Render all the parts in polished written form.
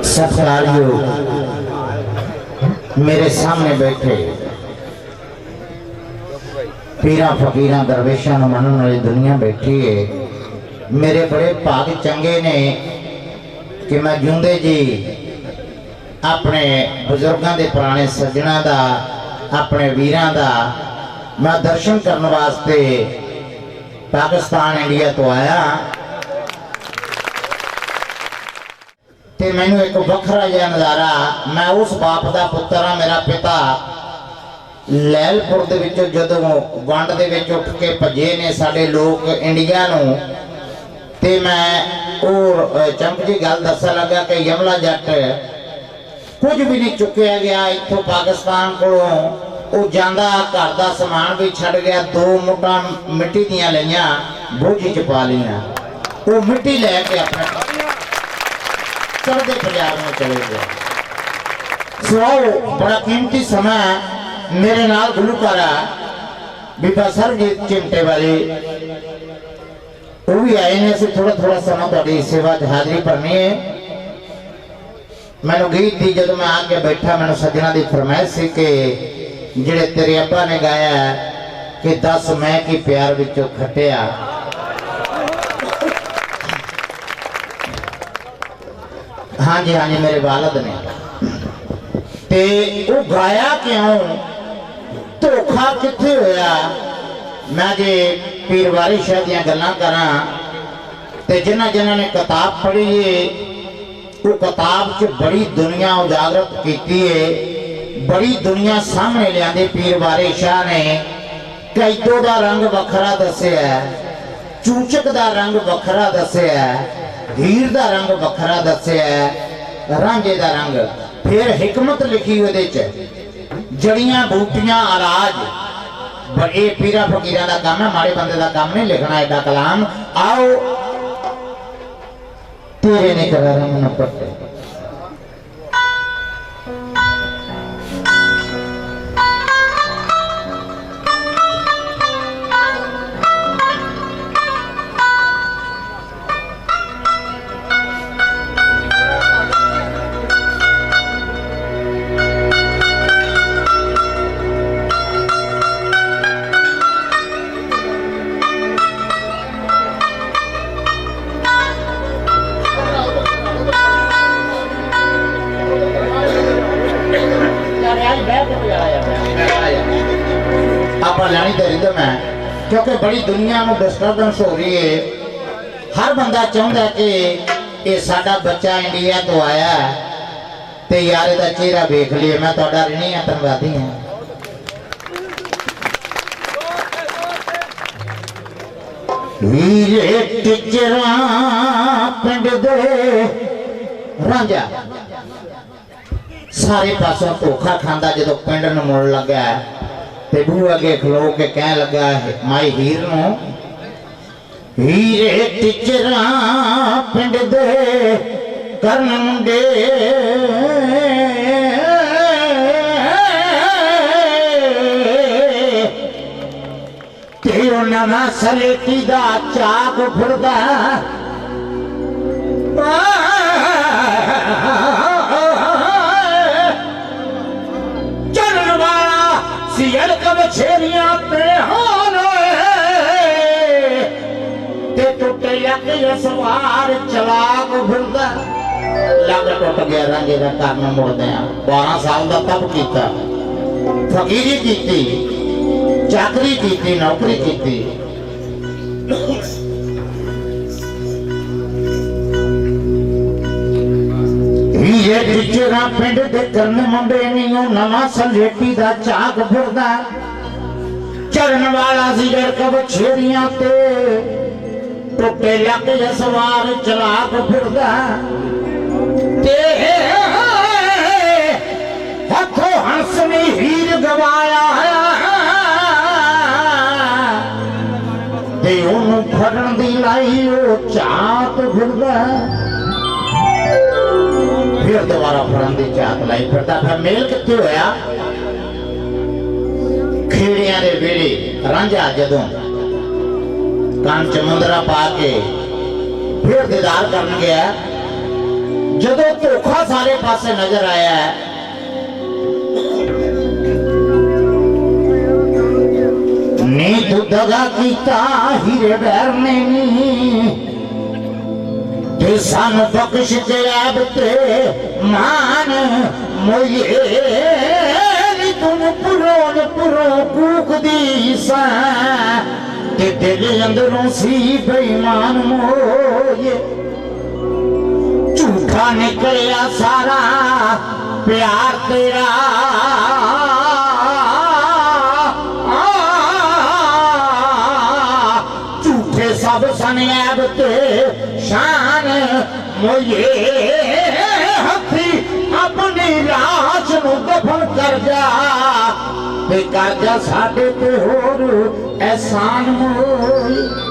सत्कारयोग मेरे सामने बैठे पीरा फकीर दरवेशा मनन वाली दुनिया बैठी है। मेरे बड़े भाग चंगे ने कि मैं जूंदे जी अपने बुजुर्गों के पुराने सज्जनों का अपने वीरां का मैं दर्शन करने वास्ते पाकिस्तान इंडिया तो आया। ते मैनू एक वखरा जिहा नज़ारा, मैं उस बाप का पुत्र हाँ। मेरा पिता लैलपुर दे विचों जदों वंड दे विच उठ के भजे ने साडे लोग इंडिया नूं, ते मैं और चंप जी गल दसन लगा कि यमला जट कुछ भी नहीं चुकया गया इत्थों पाकिस्तान कोलों। वो जांदा घर दा समान भी छड़ गया, 2 मुठा मिट्टी दियां लईआं बोझी च पा लईआं, वो मिट्टी लैके अपने चढ़ते पंजाब में चले गए। सो बड़ा कीमती समय मेरे नाल गुलूकारा बीबा सरजीत चिमटे वाली वो भी आए ने। थोड़ा थोड़ा समय तुहाडी सेवा च हाजरी भरनी है। मैनू गीत दी जदों मैं आके बैठा, मैनू सज्जना की फरमाइश सी कि जिहड़े तेरे अब्बा ने गाया कि दस मैं की प्यार विचों खटिया। हाँ जी मेरे वालद ने ते वो गाया क्यों, धोखा कित्थे होया। मैं जे पीर वारिस शाह दियां गल्लां करां ते जिन्हां जिन्हां ने किताब पढ़ी है, वो किताब च बड़ी दुनिया उजागरत की है, बड़ी दुनिया सामने लियादी। पीर वारिस शाह ने कैदो का रंग वखरा दस्या, चूचक का रंग वखरा दस्या, हीर का रंग वखरा दस्या, रांझे का रंग, फिर हिकमत लिखी वो जड़ियां बूटियां अलाज। बड़े पीरा फकीर का काम है, माड़े बंदे का काम नहीं लिखना एडा कलाम। आओ तेरे ने करा रंग न पट्टे क्योंकि बड़ी दुनिया में डिस्टर्बेंस हो रही है। हर बंदा चाहता है कि ये साडा बच्चा इंडिया तो आया ते यार इहदा चेहरा देख लिए। मैं तुहाडा ऋणी हां, धन्नवादी हां। वीरे टिचरा पिंड दे रांझा सारे पासों धोखा खांदा जदों पिंड नूं मुड़ लगा ते बूहे अगे खलो के कह लगा माई हीर नूं, हीरे टिचरा पिंड दे करन मुंडे ते नवा सलेटी दा चाक फिरदा। छेरियां पे टुटे लग सवार चलाक फिरदा। लग टुट गया रांझे का करन मुड़दियां। 12 साल का तप किया, फकीरी की, चाकरी की, नौकरी की। हीरे टिचरा पिंड दे करन मुंडे नीओ नवा सलेटी दा चाक फिरदा। चढ़न वाला सी जड़कब छेरियां ते टुटे लक सवार चलाक फिरदा। हथों हंसनी हीर गवाया ते ओनू फड़न दी लाई ओ चात फिरदा। फिर दोबारा फड़न दी चात लाई फिरदा। फिर मेल कित्थे होया, खेड़ियां दे वेड़े रांझा जदों कान च मुंदरा पा के फिर दीदार करन गया जदों धोखा सारे पासे नजर आया है, नी तू दगा कीता हीरे बैर ने ते सानू बख्श के ऐब ते मान मोये नी तुम पुरों कूक दी सा ते दिल अंदरों सी बेईमान मोये झूठा निकलिया सारा प्यार तेरा झूठे सब सनैब ते शान मोये हथी अपनी लाश नू दफन कर जा ते कर जा साडे ते होर एहसान मोये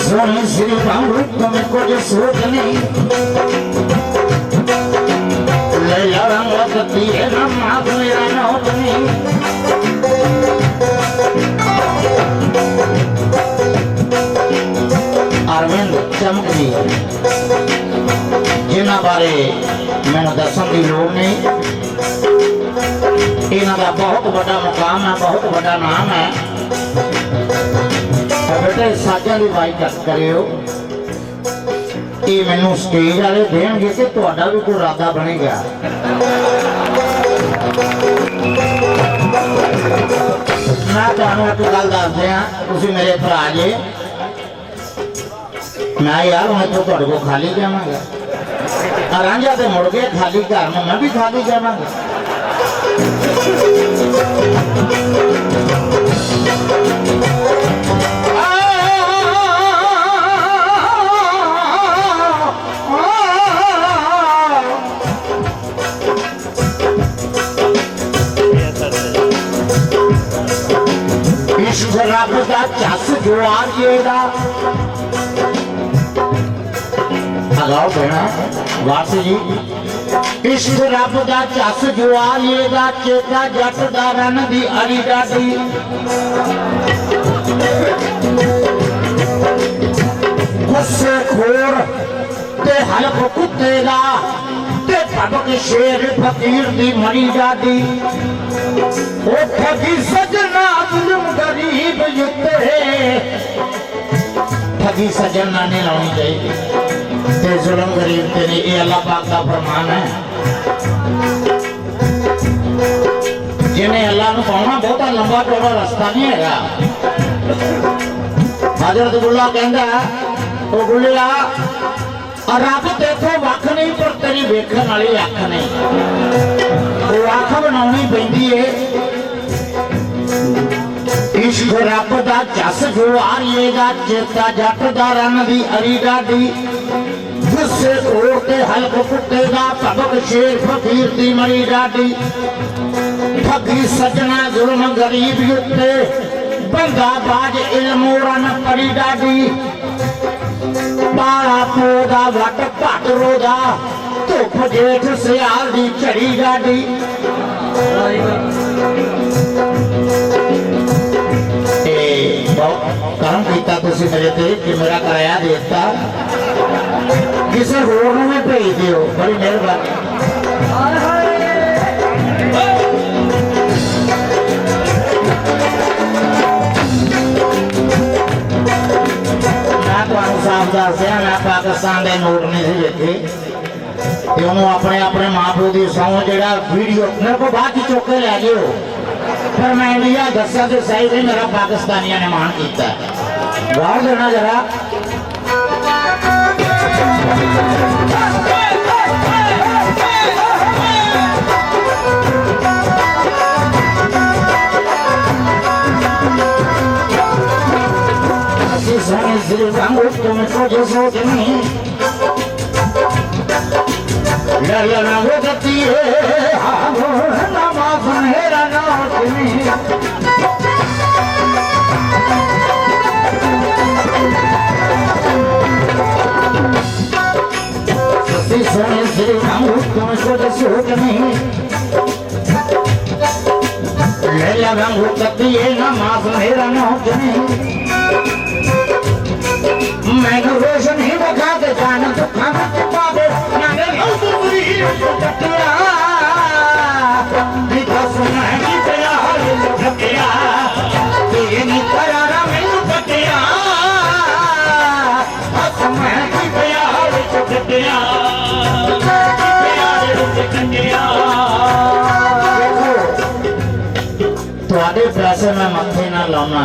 सोनी श्री बाबू तुमको जो सोच नहीं ले लगती है ना मेरा नोट नहीं अरविंद चमकदी जिन्हों बारे मैंने दसन की लोड़ नहीं इन्हों का बहुत बड़ा मुकाम है बहुत बड़ा नाम है बेटे साजा की वाई कट करो ये मैनू स्टेज वाले देंगे कि तुहाडा भी कोई इरादा बनेगा मैं तुहानू एक गल दस दिया तुसीं मेरे भरा जे मैं यार मैं तो तुहाडे को खाली जावांगा रांझा तो मुड़ के खाली घर में मैं भी खाली जावांगा रब का चस जुआरिएगा लगाओ बेना वास जी इश्क रब का चस जुआरिएगा चेता जट दा रन दी अड़ी डाडी गुस्से खोर ते हलफ कुत्ते दा ते भबक शेर फकीर दी मरी डाडी ओ ठगी सजना जुल्म गरीब युते ठगी सजना नहीं लानी चाहिए ते जुल्म गरीब ते नहीं ये अल्लाह पाक का फरमान है जिन्हें अल्लाह को पाना बहुत लंबा चौड़ा रास्ता नहीं है हजरत गुल्ला कहता ओ गुल्ला रब देखो वख नहीं पर तेरी वेखण वाली अख नहीं वो अख बनानी पैंदी है इश्क रब दा जस जुआरिएगा चेता जट दा रन दी अरी डाडी गुस्से कोर ते हल्क कुटेगा भबक शेर फकीर दी मरी डाडी ठगी सजना जुल्म गरीब उत्ते बंदा बाज इल्म रन परी डाडी बाला पोदा वट घट रोदा धुप जेठ सियाल दी झड़ी डाडी करम किया तुसी मेरे ते कि मेरा किराया देता किसी होर नूं भी भेज दिओ बड़ी मेहरबानी साफ दस दिया मैं पाकिस्तान के नोट नहीं सी देखे अपने अपने मां प्यो की सौं जो वीडियो मेरे को बाद चुक के लै जाओ फिर मैं इंडिया दसा तो सही भी मेरा पाकिस्तानियों ने मान किया। गौर देना जरा। तुमको जो सोचनी लड़ना वो गति है नमाज मेरा नाचनी सती सोने श्री राम तुमको जो सोचनी लड़ना वो गति है नमाज मेरा नाचनी मैंने रोशन ही बखा के जाना तो खाना के पावे नाने दूसरी टटिया दिखा सुना है कि प्यार टटिया तेरे नी करारा मैंने टटिया सुना है कि प्यार टटिया थोड़े पैसे में मत्थे ना लाना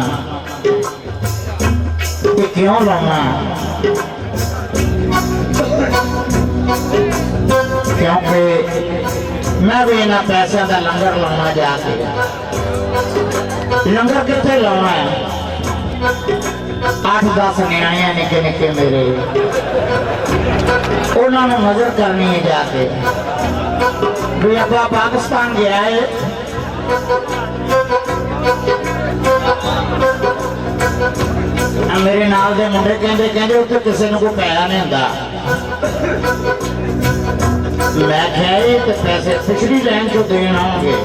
क्यों लाना क्योंकि मैं भी इन्होंने पैसों का लंगर लाना जाके लंगर कितने लाना है 8-10 न्याणियां निके निके मेरे उन्होंने नजर करनी है जाके भी आप पाकिस्तान गया है मेरे नाल दे मुंडे कहते कहते उत्थे किसी को कोई पैसा नहीं होंदा मैं क्या तो पैसे पिछली लाइन चो देन आओगे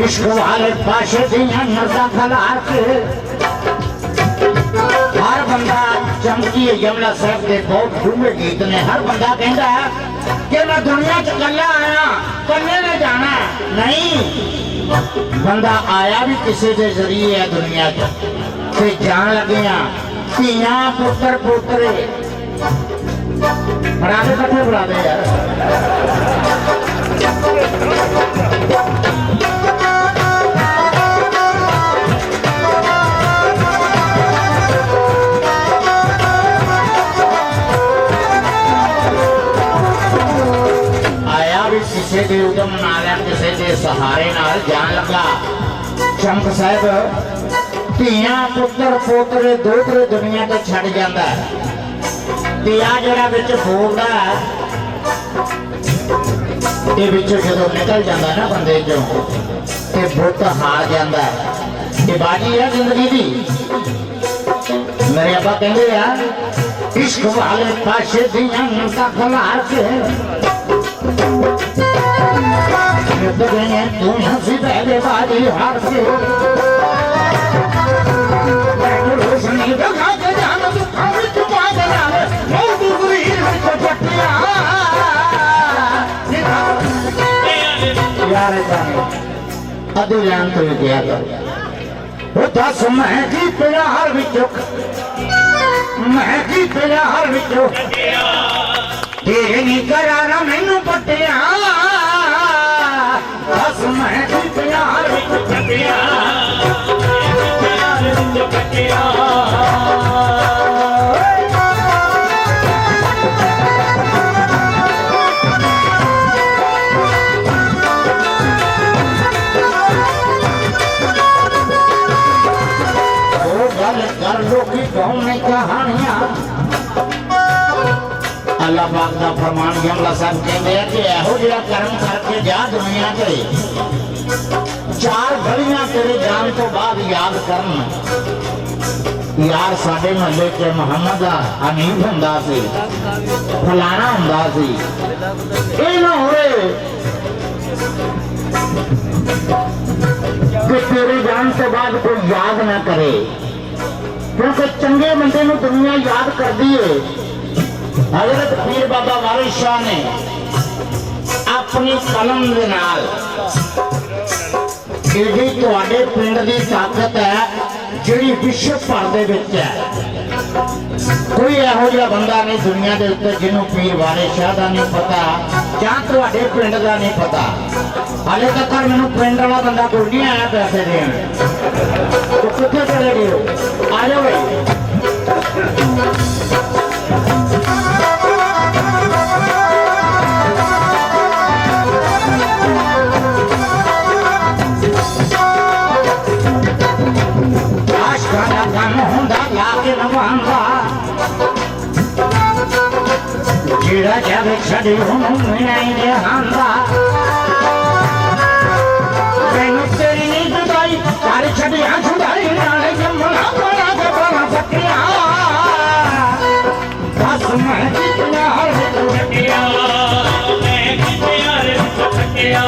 इश्क वाले पाशे दियां नज़ां खला के हर बंदा चमकी यमुना साहब के बहुत डूंगे गीत ने हर बंदा कहता है कि मैं दुनिया च कल्ला आया कल्ले ने जाना नहीं बंदा आया भी किसी के जरिए है दुनिया च ते जान लगे धियां पुत्र पोतरे बड़ा दे कट्ठे बुला दे यार किसी के उदम नाल किसी के सहारे नाल जान लगा चमक साहब धियां पुत्र पोतरे दोतरे दुनिया तो छड़ जाता ते आ जरा विच बोलदा ते विच जदों निकल जाता ना बंदे चों ते बुत हार जाता ये बाजी है जिंदगी दी मेरे अब्बा कहंदे यार इश्क वाले पाशे दियां नज़ां खला के तू हंसी पहले वाली हार से रोशनी दिखा के जाना तू खाने छुपा के जाना मैं दूसरी को पट्टियां यार अधे जान तो क्या कर वो 10 मैं की प्यार विचों तेरे नी करारा मैनू पट्टियां बस मैं की प्यार विच पट्टियां कर लो की कौन कहानियां अल्लाह पाक का फरमान यमला साहब कहते हैं कि एहो जिहा कर्म करके जा दुनिया ते 4 घड़ियां तेरे जान तो बाद याद करन यार साडे महल्ले के मोहम्मद हनीफ हुंदा सी फलाना हुंदा सी ये ना होए कि तेरे जान तो बाद कोई याद ना करे क्योंकि चंगे बंदे नूं दुनिया याद करदी है हजरत पीर बाबा वारिस शाह ने अपनी कलम दे नाल एडी तुहाडे पिंड दी ताकत है जिहड़ी विश्व भर दे विच है। कोई इहो जिहा बंदा नहीं दुनिया के उत्ते जिन्हों पीर वारिस शाह का नहीं पता जां तुहाडे पिंड का नहीं पता। हाले तक मैनूं पिंड वाला बंदा कोई नहीं आया पैसे देण। तो कित्थे चले गए हो? आ जाओ भाई। जिहड़ा जब छड़ी नहीं जहांदा मैनू तेरी नहीं जुदाई कर छड़िया छुड़ाई नाले जमना बड़ा बड़ा सकिया बस मैं कितना हर सकिया मैं कितना हर सकिया।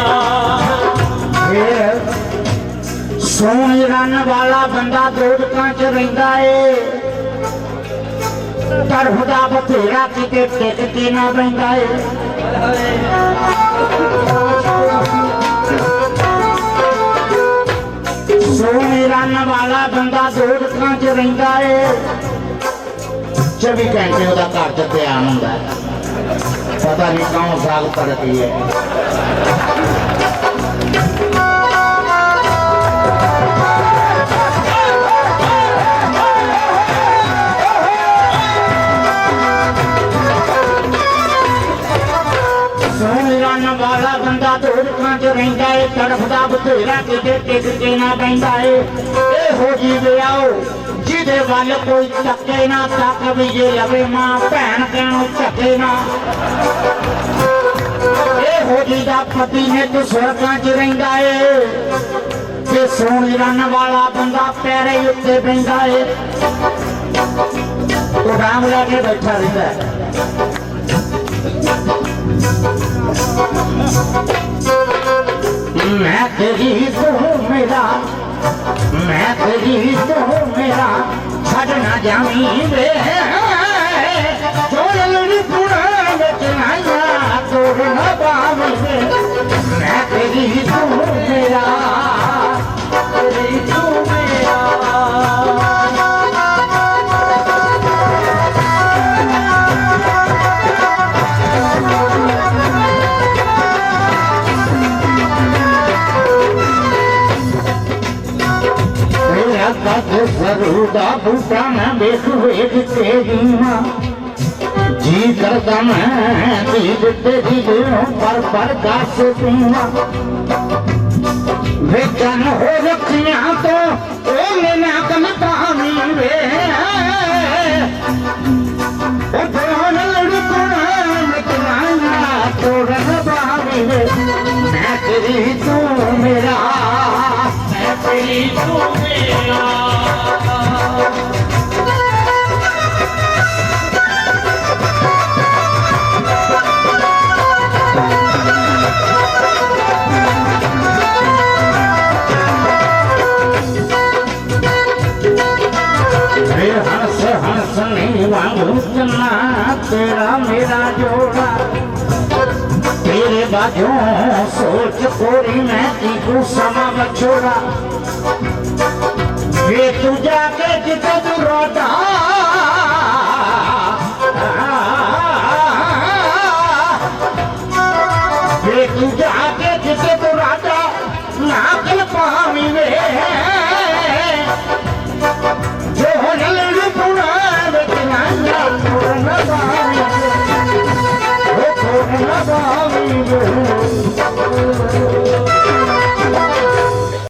सोन रन वाला बंदा दोड़कां च रहिंदा है पर खुदा बथेरा किते टिक के ना बहिंदा है। सोने रन वाला बंदा दोड़कां च रहिंदा है 24 घंटे ओहदा घर च ध्यान हुंदा है। पता नहीं कौन साल तरक्की है। वाला बंदा दोड़कां च रहिंदा है तड़फदा बथेरा किते टिक के ना बहिंदा है। इहो जी वे आओ जिहदे वल कोई तके ना तक भी जे लवे मां भैन कहणों झके ना। इहो जी दा पति ने तो स्वर्गां च रहिंदा है ते सोने रन वाला बंदा पैरे उत्ते बहिंदा है। उड़ाम लैके बैठा रहिंदा है। मैं तेरी तू मेरा मैं तेरी तू मेरा छड़ ना जावी वे चोरलड़ी पुणा बचनाया तोड़ ना पावी वे। मैं तेरी तू मेरा तेरी तू मेरा जरूदा बूटा मैं बेख वेख तेरी मां जी करता मैं दीद तेरी दिलों पर दस पीवा वे जन हो रखियां तो ओ मैंने कम पावी वे ओ दोन लड़कों मिटना तोड़न पावी वे। मैं तेरी तू मेरा मैं तेरी तू मेरा। वांगू चलना तेरा मेरा जोड़ा तेरे बाजू सोच कोरी मैं तीकू समा बछोड़ा वे तू जाके जिते तू रोटा वे तू जाके जिते तू राजा नाकल पावी वे जो नलड़ पुणा बचनाया तोड़ न पावी वे